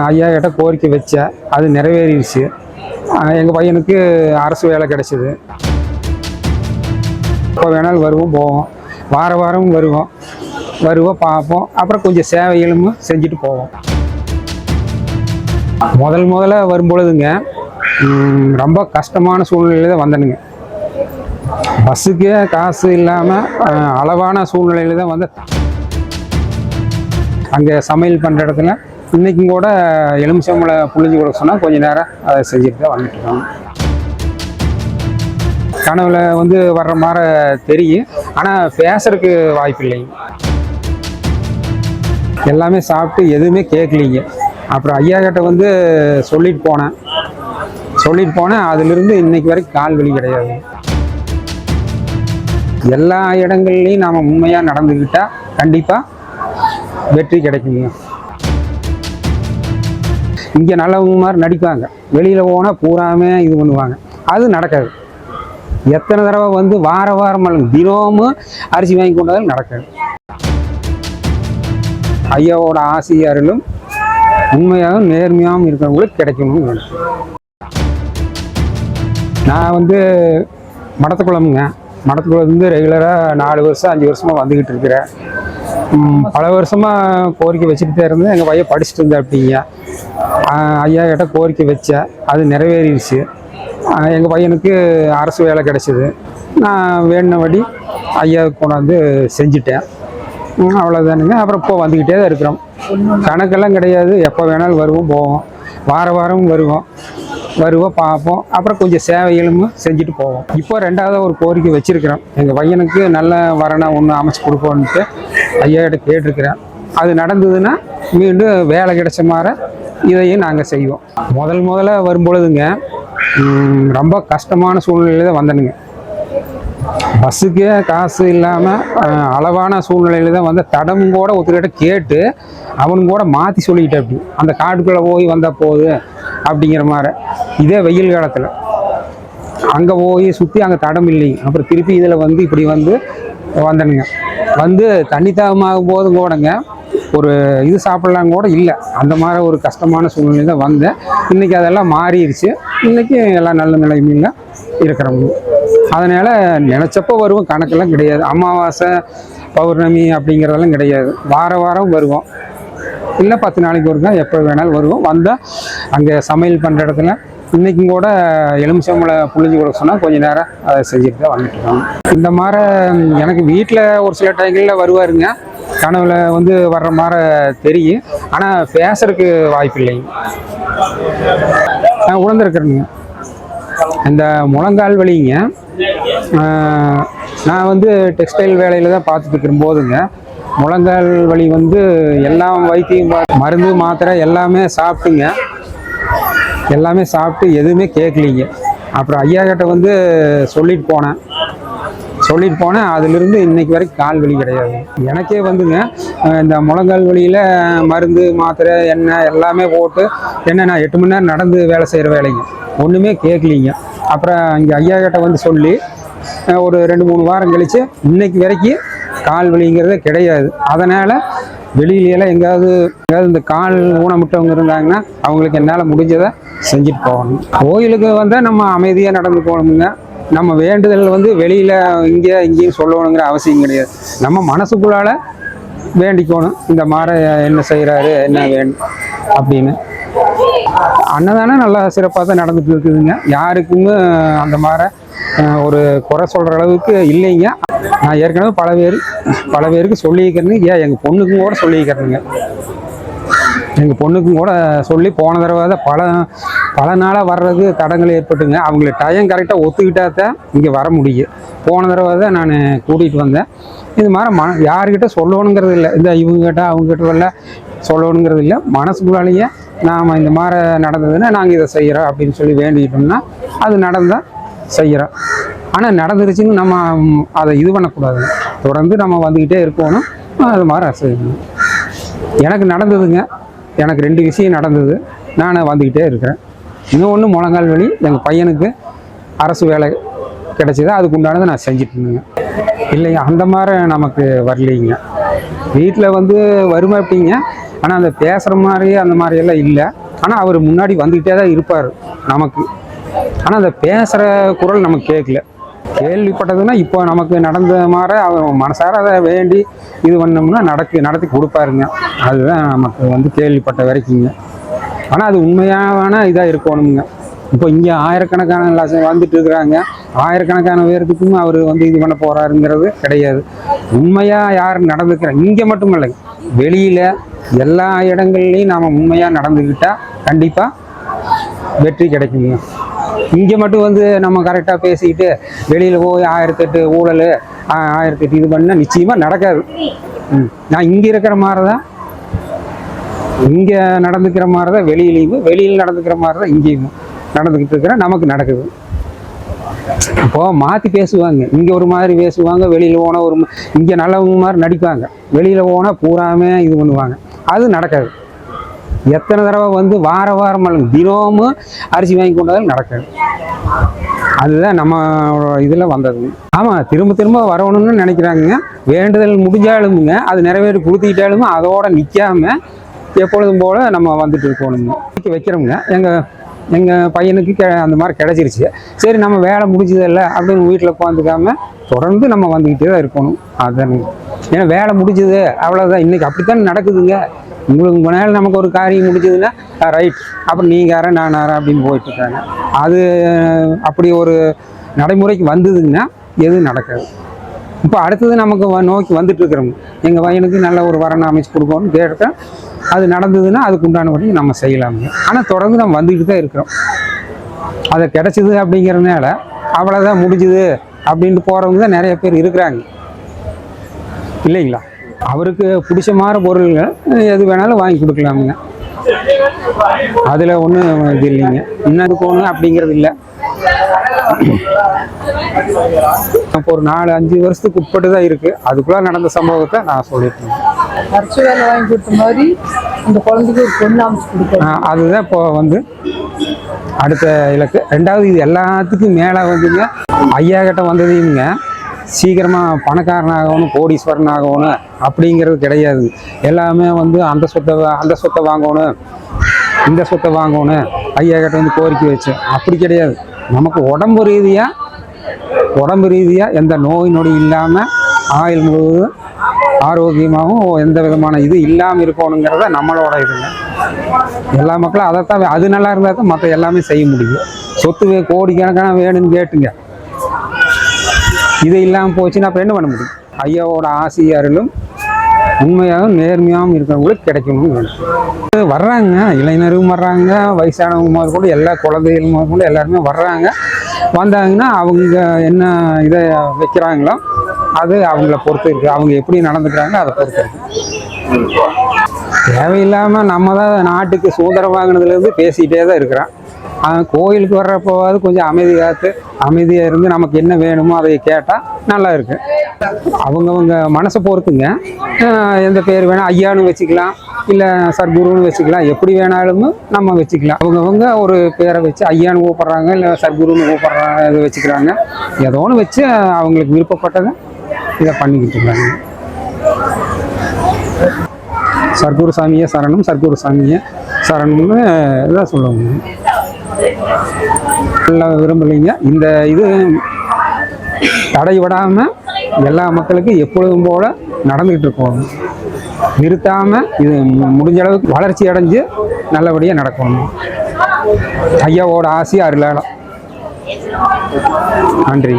ஐயா கிட்ட கோரிக்கை வச்சேன், அது நிறைவேறிடுச்சு. எங்கள் பையனுக்கு அரசு வேலை கிடைச்சிது. இப்போ வேணாலும் வருவோம் போவோம், வார வாரம் வருவோம் பார்ப்போம். அப்புறம் கொஞ்சம் சேவைகளும் செஞ்சுட்டு போவோம். முதல்ல வரும்பொழுதுங்க ரொம்ப கஷ்டமான சூழ்நிலையில் தான் வந்தனுங்க. பஸ்ஸுக்கே காசு இல்லாமல் அளவான சூழ்நிலையில் தான் வந்து அங்கே சமையல் பண்ணுற இடத்துல இன்றைக்கும் கூட எலுமிச்சம்பழ புளிஞ்சு கொடுக்க சொன்னால் கொஞ்சம் நேரம் அதை செஞ்சுட்டு தான் வந்துட்டுருக்காங்க. கனவுல வந்து வர்ற மாதிரி தெரியும், ஆனால் பேசுறதுக்கு வாய்ப்பு இல்லைங்க. எல்லாமே சாப்பிட்டு எதுவுமே கேட்கலிங்க. அப்புறம் ஐயா கிட்ட வந்து சொல்லிட்டு போனேன். அதிலிருந்து இன்னைக்கு வரைக்கும் கால் வலி கிடையாது. எல்லா இடங்கள்லையும் நாம் உண்மையாக நடந்துக்கிட்டால் கண்டிப்பாக வெற்றி கிடைக்குங்க. இங்கே நல்லவங்க மாதிரி நடிப்பாங்க, வெளியில் போனால் பூராமே இது பண்ணுவாங்க. அது நடக்காது. எத்தனை தடவை வந்து வாரம் தினமும் அரிசி வாங்கி கொண்டாலும் நடக்காது. ஐயாவோட ஆசிரியர்களும் உண்மையாகவும் நேர்மையாகவும் இருக்கிறவங்களுக்கு கிடைக்கணும்னு நினைக்கிறேன். நான் வந்து மடத்துக்குளம் வந்து ரெகுலராக 4 வருஷம் 5 வருஷமாக வந்துக்கிட்டு இருக்கிறேன். பல வருஷமாக கோரிக்கை வச்சுக்கிட்டே இருந்தேன். எங்கள் பையன் படிச்சுட்டு இருந்தேன் அப்படிங்க. ஐயா கிட்ட கோரிக்கை வச்சேன், அது நிறைவேறிடுச்சு. எங்கள் பையனுக்கு அரசு வேலை கிடைச்சிது. நான் வேணுனபடி ஐயாவுக்கு கொண்டாந்து செஞ்சுட்டேன். அவ்வளோதானுங்க. அப்புறம் இப்போ வந்துக்கிட்டே தான் இருக்கிறோம். கணக்கெல்லாம் கிடையாது. எப்போ வேணாலும் வருவோம் போவோம், வார வாரம் வருவோம் பார்ப்போம். அப்புறம் கொஞ்சம் சேவைகளும் செஞ்சுட்டு போவோம். இப்போ 2வது ஒரு கோரிக்கை வச்சுருக்கிறோம். எங்கள் பையனுக்கு நல்ல வரணை ஒன்று அமைச்சு கொடுப்போன்ட்டு ஐயா கிட்ட கேட்டிருக்கிறேன். அது நடந்ததுன்னா மீண்டும் வேலை கிடைச்ச மாதிரி இதையும் நாங்கள் செய்வோம். முதல்ல வரும்பொழுதுங்க ரொம்ப கஷ்டமான சூழ்நிலையில் தான் வந்தனுங்க. பஸ்ஸுக்கே காசு இல்லாமல் அளவான சூழ்நிலையில் தான் வந்து தடம் கூட ஒருத்தர்கிட்ட கேட்டு அவனுங்க கூட மாற்றி சொல்லிக்கிட்டேன். அப்படி அந்த காட்டுக்குள்ளே போய் வந்தால் போகுது அப்படிங்கிற மாதிரி. இதே வெயில் காலத்தில் அங்கே போய் சுற்றி அங்கே தடம் இல்லைங்க. அப்புறம் திருப்பி இதில் வந்து இப்படி வந்தனுங்க. வந்து தண்ணி தாகமாகும் போதும் கூடங்க ஒரு இது சாப்பிட்லாம் கூட இல்லை. அந்த மாதிரி ஒரு கஷ்டமான சூழ்நிலை தான் வந்தேன். இன்றைக்கி அதெல்லாம் மாறிடுச்சு. இன்றைக்கி எல்லாம் நல்ல நிலைமையில் இருக்கிறவங்க. அதனால் நினச்சப்போ வருவோம், கணக்கெல்லாம் கிடையாது. அமாவாசை பௌர்ணமி அப்படிங்கிறதெல்லாம் கிடையாது. வாரம் வருவோம், இல்லை 10 நாளைக்கு ஒருக்கா எப்போ வேணாலும் வருவோம். வந்தால் அங்கே சமையல் பண்ணுற இடத்துல இன்றைக்கும் கூட எலுமிச்சம்பழ புளிஞ்சு கொடுக்க சொன்னால் கொஞ்சம் நேரம் அதை செஞ்சுட்டு தான் வந்துட்டுருக்காங்க. இந்த மாதிரி எனக்கு வீட்டில் ஒரு சில டைங்களில் வருவாருங்க. கனவுல வந்து வர்ற மாதிரி தெரியும், ஆனால் பேசுறதுக்கு வாய்ப்பு இல்லைங்க. நான் உணர்ந்துருக்கிறேங்க. இந்த முழங்கால் வலிங்க, நான் வந்து டெக்ஸ்டைல் வேலையில் தான் பார்த்துட்டு இருக்கிற போதுங்க முழங்கால் வலி வந்து எல்லாம் வைத்தியம் மருந்து மாத்திரை எல்லாமே சாப்பிட்டு எதுவுமே கேட்கலிங்க. அப்புறம் ஐயா கிட்ட வந்து சொல்லிட்டு போனேன். அதிலிருந்து இன்னைக்கு வரைக்கும் கால் வலி கிடையாது. எனக்கே வந்துங்க இந்த முழங்கால் வலியில் மருந்து மாத்திரை எண்ணெய் எல்லாமே போட்டு நான் 8 மணி நேரம் நடந்து வேலை செய்கிற வேலைங்க, ஒன்றுமே கேட்கலிங்க. அப்புறம் இங்கே ஐயா கிட்ட வந்து சொல்லி ஒரு 2-3 வாரம் கழித்து இன்னைக்கு வரைக்கும் கால் வலிங்கிறதே கிடையாது. அதனால் வெளியிலலாம் எங்கேயாவது இந்த கால் ஊனமுட்டவங்க இருந்தாங்கன்னா அவங்களுக்கு என்னால் முடிஞ்சதை செஞ்சுட்டு போகணும். கோயிலுக்கு வந்தால் நம்ம அமைதியாக நடந்து போகணுங்க. நம்ம வேண்டுதல் வந்து வெளியில் இங்கேயும் சொல்லணுங்கிற அவசியம் கிடையாது. நம்ம மனசுக்குள்ளால் வேண்டிக்கணும், இந்த மாதிரி என்ன செய்கிறாரு, என்ன வேண்டும் அப்படின்னு. அன்னதானம் நல்லா சிறப்பாக தான் நடந்துட்டு இருக்குதுங்க. யாருக்குமே அந்த மாதிரி ஒரு குறை சொல்கிற அளவுக்கு இல்லைங்க. நான் ஏற்கனவே பல பேருக்கு சொல்லிக்கிறேன்னு, எங்கள் பொண்ணுக்கும் கூட சொல்லிக்கிறேனுங்க. எங்கள் பொண்ணுக்கும் கூட சொல்லி போன தடவை தான் பல நாளாக வர்றது தடங்கள் ஏற்பட்டுங்க. அவங்களுக்கு டைம் கரெக்டாக ஒத்துக்கிட்டா தான் இங்கே வர முடியும். போன தடவை தான் நான் கூட்டிகிட்டு வந்தேன். இது மாதிரி யாருக்கிட்ட சொல்லணுங்கிறது இல்லை, இந்த இவங்ககிட்ட அவங்ககிட்ட எல்லாம் சொல்லணுங்கிறது இல்லை. மனசுக்குள்ளாலேயே நாம் இந்த மாதிரி நடந்ததுன்னா நாங்கள் இதை செய்கிறோம் அப்படின்னு சொல்லி வேண்டிக்கிட்டோம்னா அது நடந்தால் செய்கிறோம். ஆனால் நடந்துருச்சுன்னு நம்ம அதை இது பண்ணக்கூடாது. தொடர்ந்து நம்ம வந்துக்கிட்டே இருக்கணும். அது மாதிரி செய்யணும். எனக்கு நடந்ததுங்க, எனக்கு 2 விஷயம் நடந்தது. நான் வந்துக்கிட்டே இருக்கிறேன். இன்னொன்று முழங்கால் வலி, எங்கள் பையனுக்கு அரசு வேலை கிடைச்சிது, அதுக்கு உண்டானதை நான் செஞ்சுட்டு இருந்தேங்க. இல்லைங்க, அந்த மாதிரி நமக்கு வரலைங்க. வீட்டில் வந்து வருமா அப்படிங்க. ஆனால் அந்த பேசுகிற மாதிரி அந்த மாதிரியெல்லாம் இல்லை. ஆனால் அவர் முன்னாடி வந்துக்கிட்டே தான் இருப்பார் நமக்கு. ஆனால் அந்த பேசுகிற குரல் நமக்கு கேட்கல. கேள்விப்பட்டதுன்னா இப்போ நமக்கு நடந்த மாதிரி அவர் மனசார அதை வேண்டி இது பண்ணோம்னா நடத்தி கொடுப்பாருங்க. அதுதான் நமக்கு வந்து கேள்விப்பட்ட வரைக்குங்க. ஆனால் அது உண்மையான இதாக இருக்கணுங்க. இப்போ இங்கே ஆயிரக்கணக்கான வந்துட்டு இருக்கிறாங்க. ஆயிரக்கணக்கான பேருக்குமே அவர் வந்து இது பண்ண போகிறாருங்கிறது கிடையாது. உண்மையாக யார் நடந்துக்கிறாங்க இங்கே மட்டும் இல்லைங்க, வெளியில் எல்லா இடங்கள்லையும் நாம் உண்மையாக நடந்துக்கிட்டால் கண்டிப்பாக வெற்றி கிடைக்குங்க. இங்கே மட்டும் வந்து நம்ம கரெக்டாக பேசிக்கிட்டு வெளியில் போய் 1008 ஊழல் 1008 இது பண்ணால் நிச்சயமாக நடக்காது. நான் இங்கே இருக்கிற மாதிரி தான் இங்கே நடந்துக்கிற மாதிரி தான் வெளியில் நடந்துக்கிற மாதிரி தான் இங்கேயும் நடந்துக்கிட்டு இருக்கிறேன். நமக்கு நடக்குது. இப்போது மாற்றி பேசுவாங்க. இங்கே ஒரு மாதிரி பேசுவாங்க, வெளியில் போனால் ஒரு இங்கே நல்லவங்க மாதிரி நடிப்பாங்க, வெளியில் போனால் பூராமே இது பண்ணுவாங்க. அது நடக்காது. எத்தனை தடவை வந்து வாரம் தினமும் அரிசி வாங்கி கொண்டாலும் நடக்காது. அதுதான் நம்ம இதில் வந்தது. ஆமாம், திரும்ப வரணும்னு நினைக்கிறாங்க. வேண்டுதல் முடிஞ்சாலுமுங்க அது நிறைவேறி கொடுத்துக்கிட்டாலும் அதோட நிற்காம எப்பொழுதும் போல் நம்ம வந்துட்டு இருக்கணுங்க. வைக்கிறோங்க. எங்கள் பையனுக்கு அந்த மாதிரி கிடச்சிருச்சு. சரி, நம்ம வேலை முடிஞ்சதில்லை அப்படின்னு வீட்டில் உட்காந்துக்காம தொடர்ந்து நம்ம வந்துக்கிட்டே தான் இருக்கணும். அதுதானுங்க. ஏன்னா வேலை முடிஞ்சது அவ்வளோதான். இன்றைக்கி அப்படித்தான் நடக்குதுங்க. உங்களுக்கு கொஞ்ச நேரம் நமக்கு ஒரு காரியம் முடிஞ்சதுன்னா ரைட், அப்புறம் நீங்கள் யாரா நான் யாரா அப்படின்னு போயிட்டுருக்காங்க. அது அப்படி ஒரு நடைமுறைக்கு வந்ததுங்கன்னா எதுவும் நடக்காது. இப்போ அடுத்தது நமக்கு நோக்கி வந்துட்டுருக்குறோங்க. எங்கள் பையனுக்கு நல்ல ஒரு வரனை அமைச்சு கொடுக்கணும்னு கேட்டேன். அது நடந்ததுன்னா அதுக்கு உண்டானபடி நம்ம செய்யலாமுங்க. ஆனால் தொடர்ந்து நம்ம வந்துக்கிட்டு தான் இருக்கிறோம். அதை கிடச்சிது அப்படிங்கிறதுனால அவ்வளோதான் முடிஞ்சுது அப்படின்ட்டு போகிறவங்க தான் நிறைய பேர் இருக்கிறாங்க இல்லைங்களா. அவருக்கு பிடிச்ச மாதிரி பொருள்கள் எது வேணாலும் வாங்கி கொடுக்கலாமுங்க. அதில் ஒன்றும் இது இல்லைங்க. இன்னும் போகணும் அப்படிங்கிறது இல்லை. இப்போ ஒரு 4-5 வருஷத்துக்கு உட்பட்டு தான் இருக்குது. அதுக்குள்ளே நடந்த சம்பவத்தை நான் சொல்லியிருக்கேன். அரிசி வேலை வாங்கி கொடுத்த மாதிரி அந்த குழந்தைக்கு ஒரு பொண்ணு அமைச்சு கொடுக்கணும். அதுதான் இப்போ வந்து அடுத்த இலக்கு. ரெண்டாவது, இது எல்லாத்துக்கும் மேலே வந்துங்க ஐயா கிட்ட வந்ததையுங்க சீக்கிரமாக பணக்காரனாகணும், கோடீஸ்வரன் ஆகணும் அப்படிங்கிறது கிடையாது. எல்லாமே வந்து அந்த சொத்தை வாங்கணும், இந்த சொத்தை வாங்கணும், ஐயா கிட்ட வந்து கோரிக்கை வச்சு அப்படி கிடையாது. நமக்கு உடம்பு ரீதியாக எந்த நோய் நொடி இல்லாமல் ஆயுள் முழுவதும் ஆரோக்கியமாகவும் எந்த விதமான இது இல்லாமல் இருக்கணுங்கிறத நம்மளோட இதுங்க. எல்லா மக்களும் அதைத்தான், அது நல்லா இருந்தால் தான் மற்ற எல்லாமே செய்ய முடியும். சொத்து கோடிக்கணக்கான வேணும்னு கேட்டுங்க, இது இல்லாமல் போச்சுன்னா அப்போ என்ன பண்ண முடியும்? ஐயாவோட ஆசிரியர்களும் உண்மையாகவும் நேர்மையாகவும் இருக்கிறவங்களுக்கு கிடைக்கணும்னு வர்றாங்க. இளைஞரும் வர்றாங்க, வயசானவங்க முதல் கூட எல்லா குழந்தைகள் முதல் கூட எல்லாருமே வர்றாங்க. வந்தாங்கன்னா அவங்க என்ன இதை வைக்கிறாங்களோ அது அவங்கள பொறுத்து இருக்குது. அவங்க எப்படி நடந்துக்கிறாங்க அதை பொறுத்து இருக்குது. தேவையில்லாமல் நம்ம தான் நாட்டுக்கு சுதந்திரம் வாங்கினதுலேருந்து பேசிக்கிட்டே தான் இருக்கிறோம். கோயிலுக்கு வர்றப்போவாது கொஞ்சம் அமைதியாக இருந்து நமக்கு என்ன வேணுமோ அதை கேட்டால் நல்லா இருக்கு. அவங்கவுங்க மனசை பொறுத்துங்க. எந்த பேர் வேணால் ஐயான்னு வச்சுக்கலாம், இல்லை சர்க்குருன்னு வச்சுக்கலாம், எப்படி வேணாலும் நம்ம வச்சுக்கலாம். அவங்கவுங்க ஒரு பேரை வச்சு ஐயான்னு கூப்பிட்றாங்க, இல்லை சர்க்குருன்னு கூப்பிட்றாங்க, இதை வச்சுக்கிறாங்க. ஏதோ ஒன்று வச்சு அவங்களுக்கு விருப்பப்பட்டதை இதை பண்ணிக்கிட்டு இருக்காங்க. சர்க்குரு சாமியை சரணம், சர்க்குரு சாமியை சரணம்னு இதான் சொல்லுவாங்க. நல்லா விரும்பலைங்க. இந்த இது தடைவிடாமல் எல்லா மக்களுக்கும் எப்பொழுதும் போல் நடந்துக்கிட்டு இருக்கணும். நிறுத்தாமல் இது முடிஞ்ச அளவுக்கு வளர்ச்சி அடைஞ்சு நல்லபடியாக நடக்கணும். ஐயாவோட ஆசி அருளாளம். நன்றி.